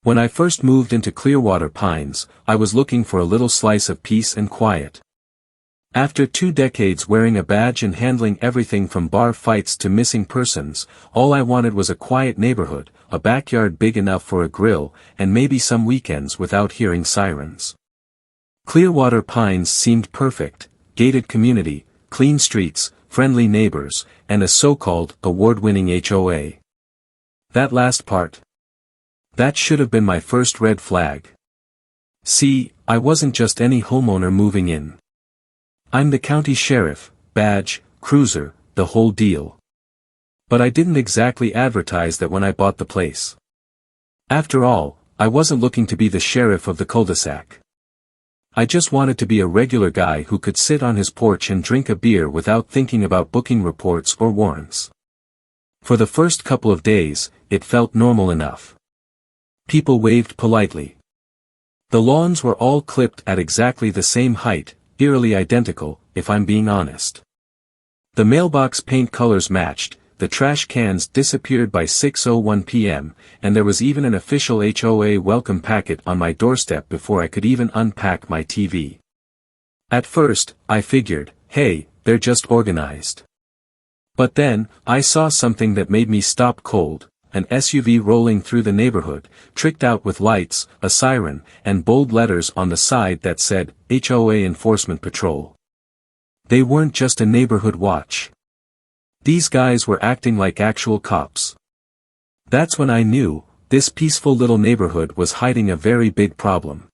When I first moved into Clearwater Pines, I was looking for a little slice of peace and quiet. After 2 decades wearing a badge and handling everything from bar fights to missing persons, all I wanted was a quiet neighborhood, a backyard big enough for a grill, and maybe some weekends without hearing sirens. Clearwater Pines seemed perfect: gated community, clean streets, friendly neighbors, and a so-called award-winning HOA. That last part. That should have been my first red flag. See, I wasn't just any homeowner moving in. I'm the county sheriff, badge, cruiser, the whole deal. But I didn't exactly advertise that when I bought the place. After all, I wasn't looking to be the sheriff of the cul-de-sac. I just wanted to be a regular guy who could sit on his porch and drink a beer without thinking about booking reports or warrants. For the first couple of days, it felt normal enough. People waved politely. The lawns were all clipped at exactly the same height, eerily identical, if I'm being honest. The mailbox paint colors matched, the trash cans disappeared by 6:01 p.m., and there was even an official HOA welcome packet on my doorstep before I could even unpack my TV. At first, I figured, hey, they're just organized. But then, I saw something that made me stop cold: an SUV rolling through the neighborhood, tricked out with lights, a siren, and bold letters on the side that said, HOA Enforcement Patrol. They weren't just a neighborhood watch. These guys were acting like actual cops. That's when I knew, this peaceful little neighborhood was hiding a very big problem.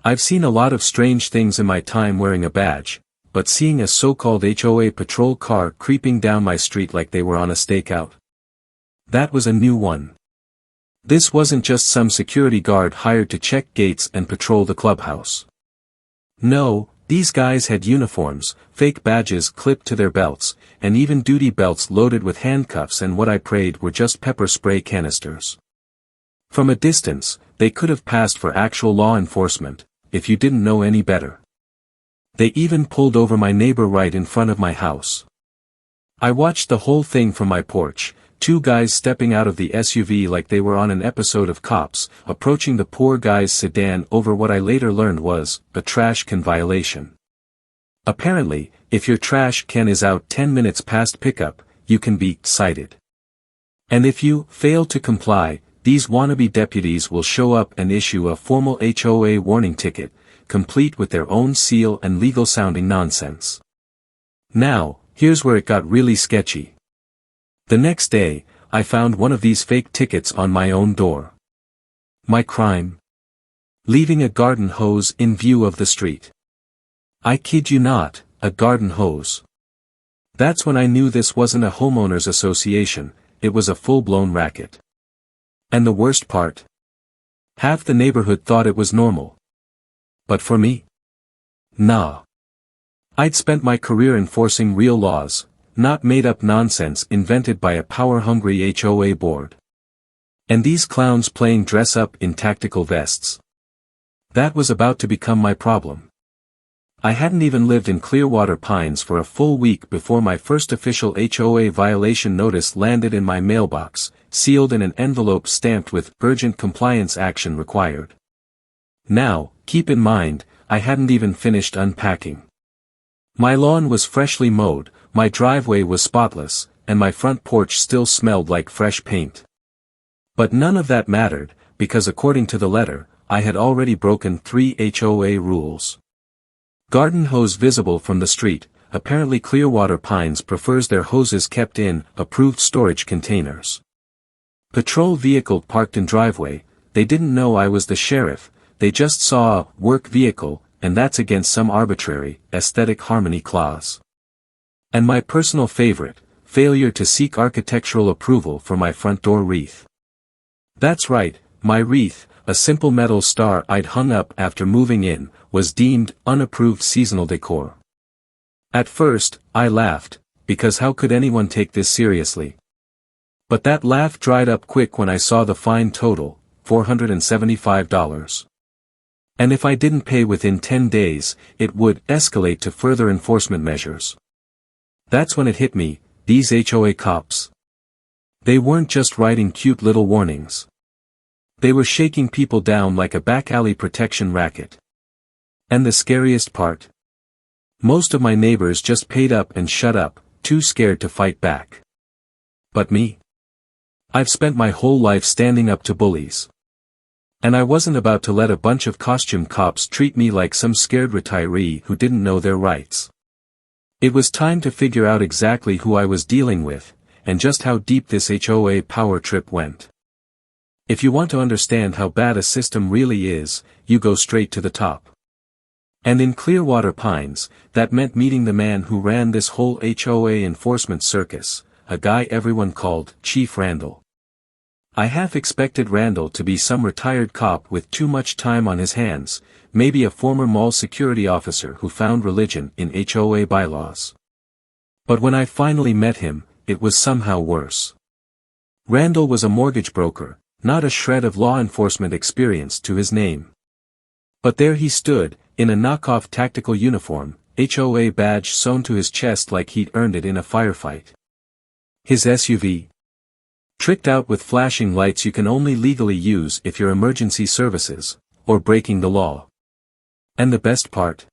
I've seen a lot of strange things in my time wearing a badge, but seeing a so-called HOA patrol car creeping down my street like they were on a stakeout, that was a new one. This wasn't just some security guard hired to check gates and patrol the clubhouse. No, these guys had uniforms, fake badges clipped to their belts, and even duty belts loaded with handcuffs, and what I prayed were just pepper spray canisters. From a distance, they could have passed for actual law enforcement, if you didn't know any better. They even pulled over my neighbor right in front of my house. I watched the whole thing from my porch. 2 guys stepping out of the SUV like they were on an episode of Cops, approaching the poor guy's sedan over what I later learned was a trash can violation. Apparently, if your trash can is out 10 minutes past pickup, you can be cited. And if you fail to comply, these wannabe deputies will show up and issue a formal HOA warning ticket, complete with their own seal and legal-sounding nonsense. Now, here's where it got really sketchy. The next day, I found one of these fake tickets on my own door. My crime? Leaving a garden hose in view of the street. I kid you not, a garden hose. That's when I knew this wasn't a homeowners association, it was a full-blown racket. And the worst part? Half the neighborhood thought it was normal. But for me? Nah. I'd spent my career enforcing real laws, not made-up nonsense invented by a power-hungry HOA board. And these clowns playing dress-up in tactical vests. That was about to become my problem. I hadn't even lived in Clearwater Pines for a full week before my first official HOA violation notice landed in my mailbox, sealed in an envelope stamped with "Urgent Compliance Action Required." Now, keep in mind, I hadn't even finished unpacking. My lawn was freshly mowed, my driveway was spotless, and my front porch still smelled like fresh paint. But none of that mattered, because according to the letter, I had already broken 3 HOA rules. Garden hose visible from the street. Apparently Clearwater Pines prefers their hoses kept in approved storage containers. Patrol vehicle parked in driveway. They didn't know I was the sheriff, they just saw a work vehicle, and that's against some arbitrary, aesthetic harmony clause. And my personal favorite, failure to seek architectural approval for my front door wreath. That's right, my wreath, a simple metal star I'd hung up after moving in, was deemed unapproved seasonal decor. At first, I laughed, because how could anyone take this seriously? But that laugh dried up quick when I saw the fine total, $475. And if I didn't pay within 10 days, it would escalate to further enforcement measures. That's when it hit me, these HOA cops. They weren't just writing cute little warnings. They were shaking people down like a back alley protection racket. And the scariest part? Most of my neighbors just paid up and shut up, too scared to fight back. But me? I've spent my whole life standing up to bullies. And I wasn't about to let a bunch of costume cops treat me like some scared retiree who didn't know their rights. It was time to figure out exactly who I was dealing with, and just how deep this HOA power trip went. If you want to understand how bad a system really is, you go straight to the top. And in Clearwater Pines, that meant meeting the man who ran this whole HOA enforcement circus, a guy everyone called Chief Randall. I half expected Randall to be some retired cop with too much time on his hands, maybe a former mall security officer who found religion in HOA bylaws. But when I finally met him, it was somehow worse. Randall was a mortgage broker, not a shred of law enforcement experience to his name. But there he stood, in a knockoff tactical uniform, HOA badge sewn to his chest like he'd earned it in a firefight. His SUV, tricked out with flashing lights you can only legally use if you're emergency services, or breaking the law. And the best part?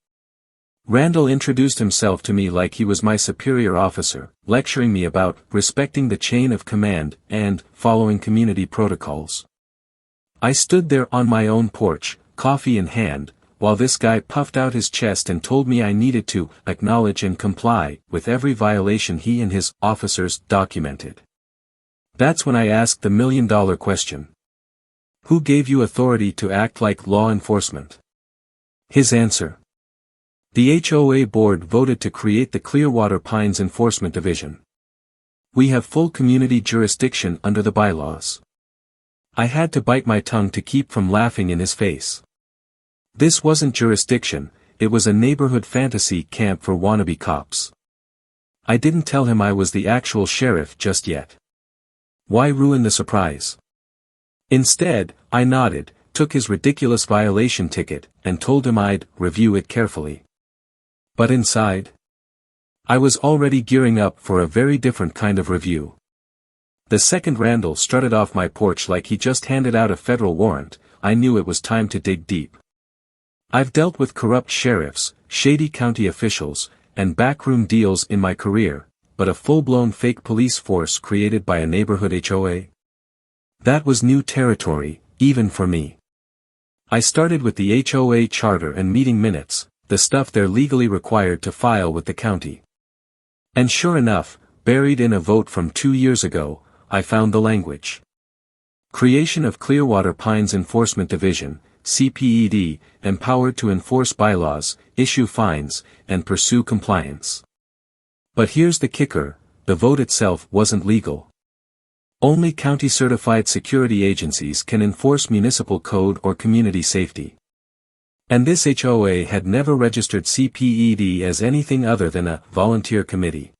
Randall introduced himself to me like he was my superior officer, lecturing me about respecting the chain of command and following community protocols. I stood there on my own porch, coffee in hand, while this guy puffed out his chest and told me I needed to acknowledge and comply with every violation he and his officers documented. That's when I asked the million-dollar question. Who gave you authority to act like law enforcement? His answer. The HOA board voted to create the Clearwater Pines Enforcement Division. We have full community jurisdiction under the bylaws. I had to bite my tongue to keep from laughing in his face. This wasn't jurisdiction, it was a neighborhood fantasy camp for wannabe cops. I didn't tell him I was the actual sheriff just yet. Why ruin the surprise? Instead, I nodded, took his ridiculous violation ticket, and told him I'd review it carefully. But inside, I was already gearing up for a very different kind of review. The second Randall strutted off my porch like he just handed out a federal warrant, I knew it was time to dig deep. I've dealt with corrupt sheriffs, shady county officials, and backroom deals in my career, but a full-blown fake police force created by a neighborhood HOA? That was new territory, even for me. I started with the HOA charter and meeting minutes, the stuff they're legally required to file with the county. And sure enough, buried in a vote from 2 years ago, I found the language. Creation of Clearwater Pines Enforcement Division, CPED, empowered to enforce bylaws, issue fines, and pursue compliance. But here's the kicker, the vote itself wasn't legal. Only county-certified security agencies can enforce municipal code or community safety. And this HOA had never registered CPED as anything other than a volunteer committee.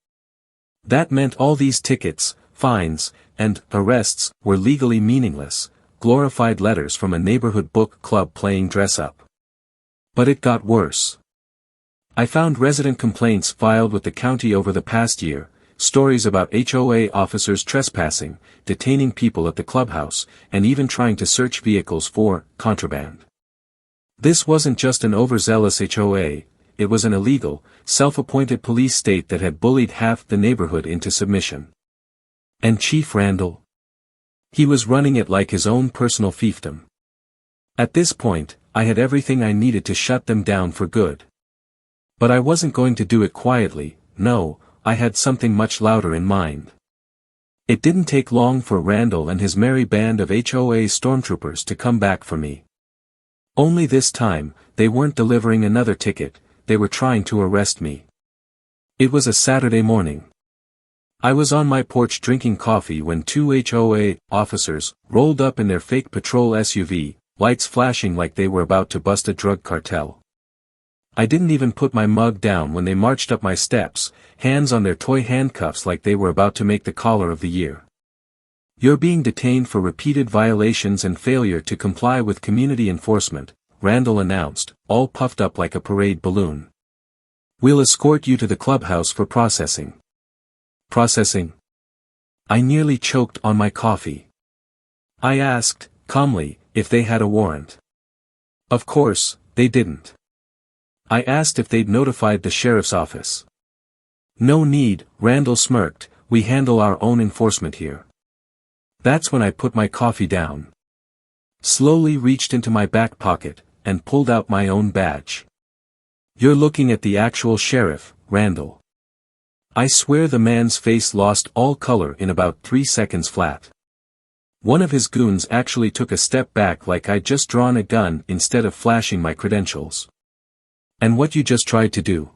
That meant all these tickets, fines, and arrests were legally meaningless, glorified letters from a neighborhood book club playing dress-up. But it got worse. I found resident complaints filed with the county over the past year, stories about HOA officers trespassing, detaining people at the clubhouse, and even trying to search vehicles for contraband. This wasn't just an overzealous HOA, it was an illegal, self-appointed police state that had bullied half the neighborhood into submission. And Chief Randall? He was running it like his own personal fiefdom. At this point, I had everything I needed to shut them down for good. But I wasn't going to do it quietly, no, I had something much louder in mind. It didn't take long for Randall and his merry band of HOA stormtroopers to come back for me. Only this time, they weren't delivering another ticket, they were trying to arrest me. It was a Saturday morning. I was on my porch drinking coffee when 2 HOA officers rolled up in their fake patrol SUV, lights flashing like they were about to bust a drug cartel. I didn't even put my mug down when they marched up my steps, hands on their toy handcuffs like they were about to make the collar of the year. You're being detained for repeated violations and failure to comply with community enforcement, Randall announced, all puffed up like a parade balloon. We'll escort you to the clubhouse for processing. Processing? I nearly choked on my coffee. I asked, calmly, if they had a warrant. Of course, they didn't. I asked if they'd notified the sheriff's office. No need, Randall smirked, we handle our own enforcement here. That's when I put my coffee down. Slowly reached into my back pocket, and pulled out my own badge. You're looking at the actual sheriff, Randall. I swear the man's face lost all color in about 3 seconds flat. One of his goons actually took a step back like I'd just drawn a gun instead of flashing my credentials. And what you just tried to do?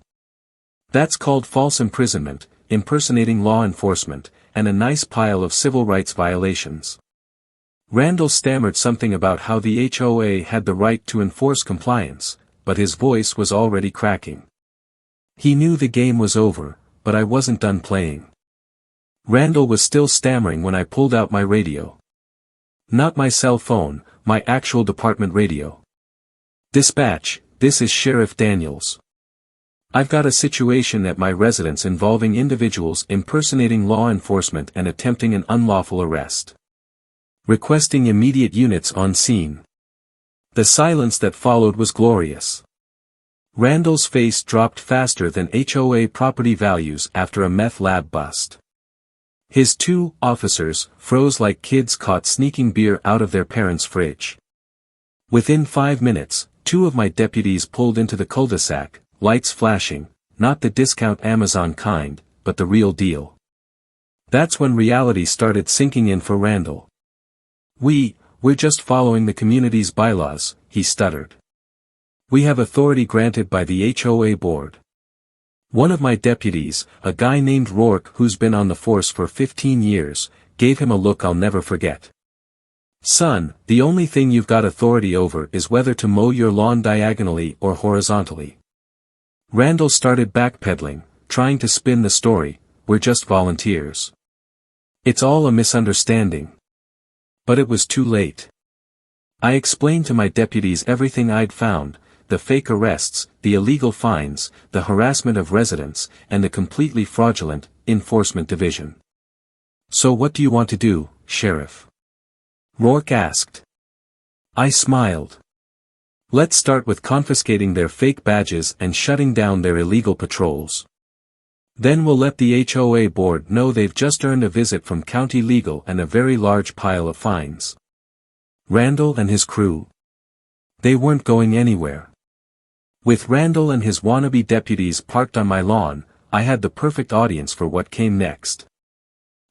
That's called false imprisonment, impersonating law enforcement, and a nice pile of civil rights violations. Randall stammered something about how the HOA had the right to enforce compliance, but his voice was already cracking. He knew the game was over, but I wasn't done playing. Randall was still stammering when I pulled out my radio. Not my cell phone, my actual department radio. Dispatch, this is Sheriff Daniels. I've got a situation at my residence involving individuals impersonating law enforcement and attempting an unlawful arrest. Requesting immediate units on scene. The silence that followed was glorious. Randall's face dropped faster than HOA property values after a meth lab bust. His 2 officers froze like kids caught sneaking beer out of their parents' fridge. Within 5 minutes, 2 of my deputies pulled into the cul-de-sac, lights flashing, not the discount Amazon kind, but the real deal. That's when reality started sinking in for Randall. We're just following the community's bylaws, he stuttered. We have authority granted by the HOA board. One of my deputies, a guy named Rourke who's been on the force for 15 years, gave him a look I'll never forget. Son, the only thing you've got authority over is whether to mow your lawn diagonally or horizontally. Randall started backpedaling, trying to spin the story, we're just volunteers. It's all a misunderstanding. But it was too late. I explained to my deputies everything I'd found, the fake arrests, the illegal fines, the harassment of residents, and the completely fraudulent enforcement division. So what do you want to do, Sheriff? Rourke asked. I smiled. Let's start with confiscating their fake badges and shutting down their illegal patrols. Then we'll let the HOA board know they've just earned a visit from county legal and a very large pile of fines. Randall and his crew. They weren't going anywhere. With Randall and his wannabe deputies parked on my lawn, I had the perfect audience for what came next.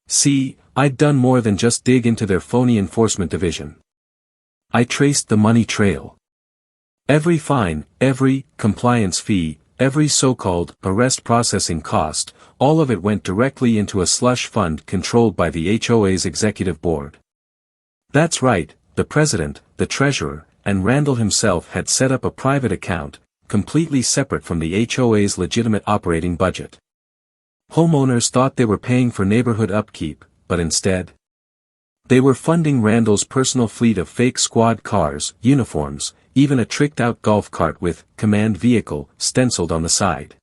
See, I'd done more than just dig into their phony enforcement division. I traced the money trail. Every fine, every compliance fee, every so-called arrest processing cost, all of it went directly into a slush fund controlled by the HOA's executive board. That's right, the president, the treasurer, and Randall himself had set up a private account, completely separate from the HOA's legitimate operating budget. Homeowners thought they were paying for neighborhood upkeep, but instead, they were funding Randall's personal fleet of fake squad cars, uniforms, even a tricked-out golf cart with command vehicle stenciled on the side.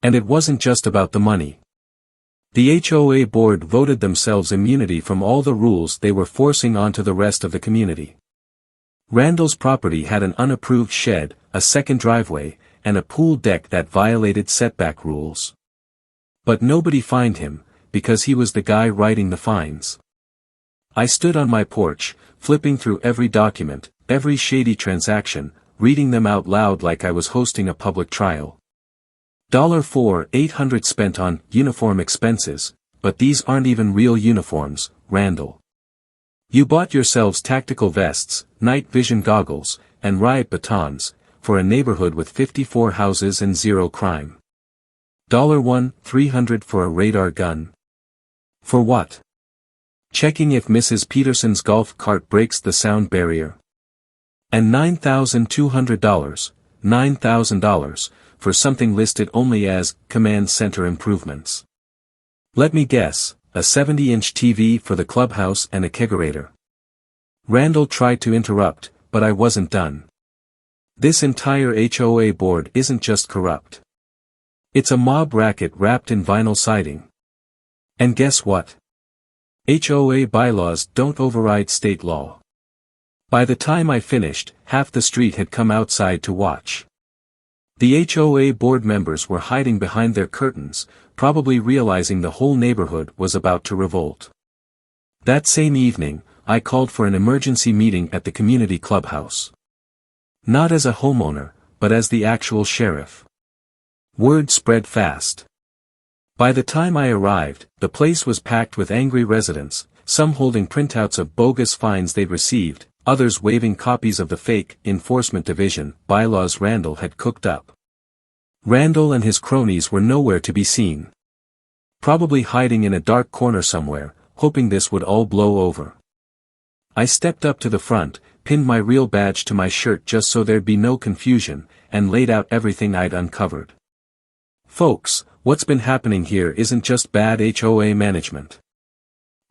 And it wasn't just about the money. The HOA board voted themselves immunity from all the rules they were forcing onto the rest of the community. Randall's property had an unapproved shed, a second driveway, and a pool deck that violated setback rules. But nobody fined him, because he was the guy writing the fines. I stood on my porch, flipping through every document, every shady transaction, reading them out loud like I was hosting a public trial. $4,800 spent on uniform expenses, but these aren't even real uniforms, Randall. You bought yourselves tactical vests, night vision goggles, and riot batons, for a neighborhood with 54 houses and 0 crime. $1,300 for a radar gun. For what? Checking if Mrs. Peterson's golf cart breaks the sound barrier. And $9,200, $9,000, for something listed only as command center improvements. Let me guess, a 70-inch TV for the clubhouse and a kegerator. Randall tried to interrupt, but I wasn't done. This entire HOA board isn't just corrupt. It's a mob racket wrapped in vinyl siding. And guess what? HOA bylaws don't override state law. By the time I finished, half the street had come outside to watch. The HOA board members were hiding behind their curtains, probably realizing the whole neighborhood was about to revolt. That same evening, I called for an emergency meeting at the community clubhouse. Not as a homeowner, but as the actual sheriff. Word spread fast. By the time I arrived, the place was packed with angry residents, some holding printouts of bogus fines they'd received, others waving copies of the fake Enforcement Division bylaws Randall had cooked up. Randall and his cronies were nowhere to be seen. Probably hiding in a dark corner somewhere, hoping this would all blow over. I stepped up to the front, pinned my real badge to my shirt just so there'd be no confusion, and laid out everything I'd uncovered. Folks, what's been happening here isn't just bad HOA management.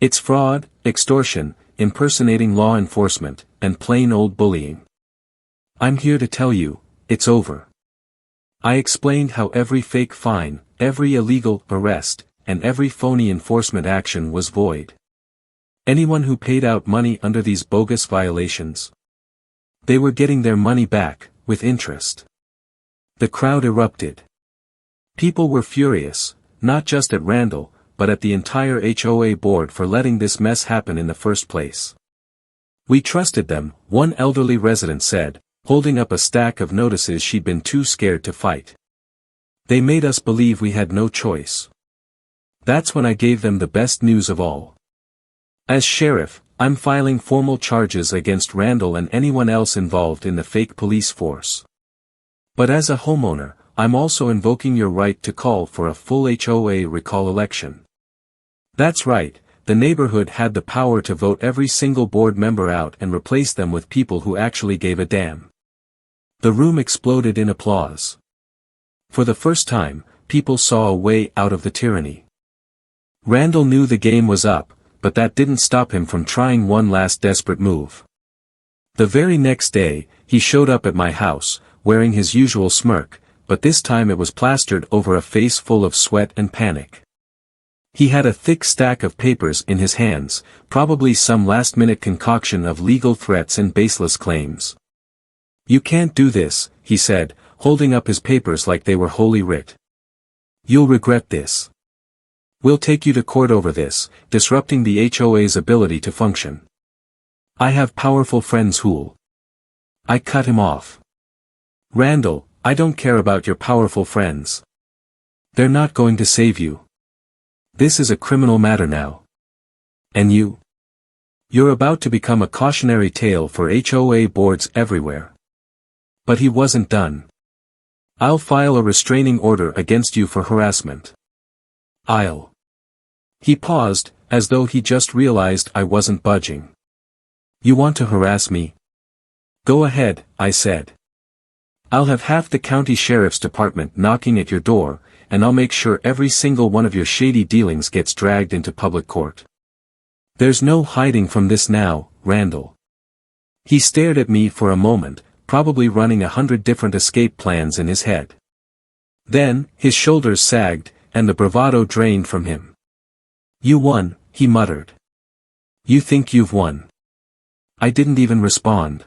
It's fraud, extortion, impersonating law enforcement, and plain old bullying. I'm here to tell you, it's over. I explained how every fake fine, every illegal arrest, and every phony enforcement action was void. Anyone who paid out money under these bogus violations, they were getting their money back, with interest. The crowd erupted. People were furious, not just at Randall, but at the entire HOA board for letting this mess happen in the first place. We trusted them, one elderly resident said, holding up a stack of notices she'd been too scared to fight. They made us believe we had no choice. That's when I gave them the best news of all. As sheriff, I'm filing formal charges against Randall and anyone else involved in the fake police force. But as a homeowner, I'm also invoking your right to call for a full HOA recall election. That's right, the neighborhood had the power to vote every single board member out and replace them with people who actually gave a damn. The room exploded in applause. For the first time, people saw a way out of the tyranny. Randall knew the game was up, but that didn't stop him from trying one last desperate move. The very next day, he showed up at my house, wearing his usual smirk, but this time it was plastered over a face full of sweat and panic. He had a thick stack of papers in his hands, probably some last-minute concoction of legal threats and baseless claims. "You can't do this," he said, holding up his papers like they were holy writ. "You'll regret this. We'll take you to court over this, disrupting the HOA's ability to function." "I have powerful friends who'll—" I cut him off. "Randall, I don't care about your powerful friends. They're not going to save you. This is a criminal matter now. And you're about to become a cautionary tale for HOA boards everywhere." But he wasn't done. "I'll file a restraining order against you for harassment. He paused, as though he just realized I wasn't budging. "You want to harass me? Go ahead," I said. "I'll have half the county sheriff's department knocking at your door, and I'll make sure every single one of your shady dealings gets dragged into public court. There's no hiding from this now, Randall." He stared at me for a moment, probably running 100 different escape plans in his head. Then, his shoulders sagged, and the bravado drained from him. "You won," he muttered. "You think you've won?" I didn't even respond.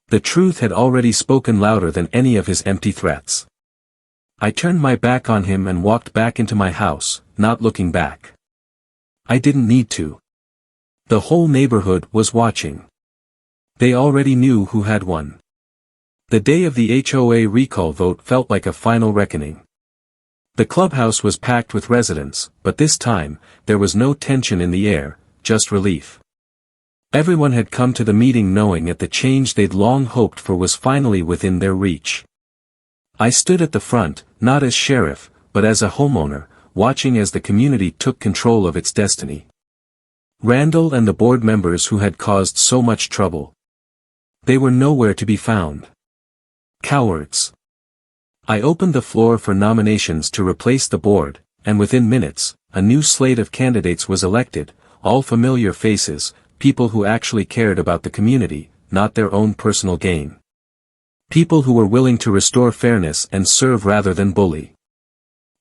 The truth had already spoken louder than any of his empty threats. I turned my back on him and walked back into my house, not looking back. I didn't need to. The whole neighborhood was watching. They already knew who had won. The day of the HOA recall vote felt like a final reckoning. The clubhouse was packed with residents, but this time, there was no tension in the air, just relief. Everyone had come to the meeting knowing that the change they'd long hoped for was finally within their reach. I stood at the front, not as sheriff, but as a homeowner, watching as the community took control of its destiny. Randall and the board members who had caused so much trouble. They were nowhere to be found. Cowards. I opened the floor for nominations to replace the board, and within minutes, a new slate of candidates was elected, all familiar faces, people who actually cared about the community, not their own personal gain. People who were willing to restore fairness and serve rather than bully.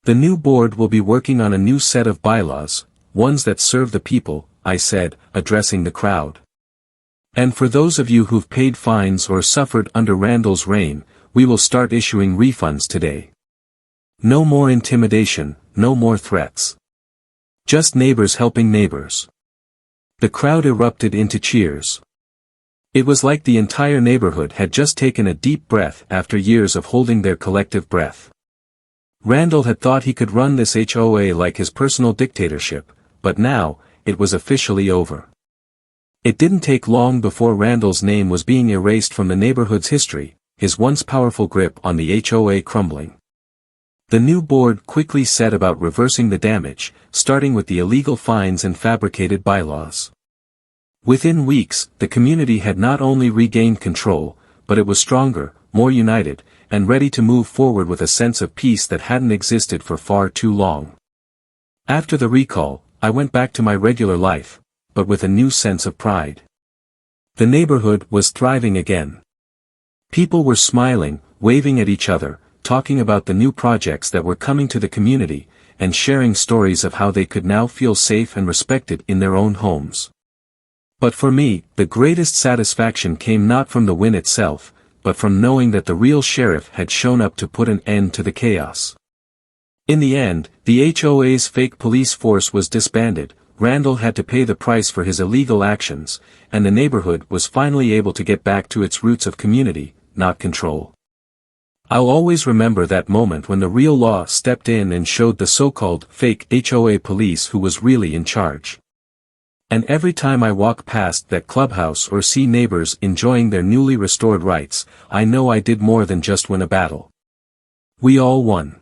The new board will be working on a new set of bylaws, ones that serve the people, I said, addressing the crowd. And for those of you who've paid fines or suffered under Randall's reign, we will start issuing refunds today. No more intimidation, no more threats. Just neighbors helping neighbors. The crowd erupted into cheers. It was like the entire neighborhood had just taken a deep breath after years of holding their collective breath. Randall had thought he could run this HOA like his personal dictatorship, but now, it was officially over. It didn't take long before Randall's name was being erased from the neighborhood's history, his once powerful grip on the HOA crumbling. The new board quickly set about reversing the damage, starting with the illegal fines and fabricated bylaws. Within weeks, the community had not only regained control, but it was stronger, more united, and ready to move forward with a sense of peace that hadn't existed for far too long. After the recall, I went back to my regular life, but with a new sense of pride. The neighborhood was thriving again. People were smiling, waving at each other, talking about the new projects that were coming to the community, and sharing stories of how they could now feel safe and respected in their own homes. But for me, the greatest satisfaction came not from the win itself, but from knowing that the real sheriff had shown up to put an end to the chaos. In the end, the HOA's fake police force was disbanded, Randall had to pay the price for his illegal actions, and the neighborhood was finally able to get back to its roots of community, not control. I'll always remember that moment when the real law stepped in and showed the so-called fake HOA police who was really in charge. And every time I walk past that clubhouse or see neighbors enjoying their newly restored rights, I know I did more than just win a battle. We all won.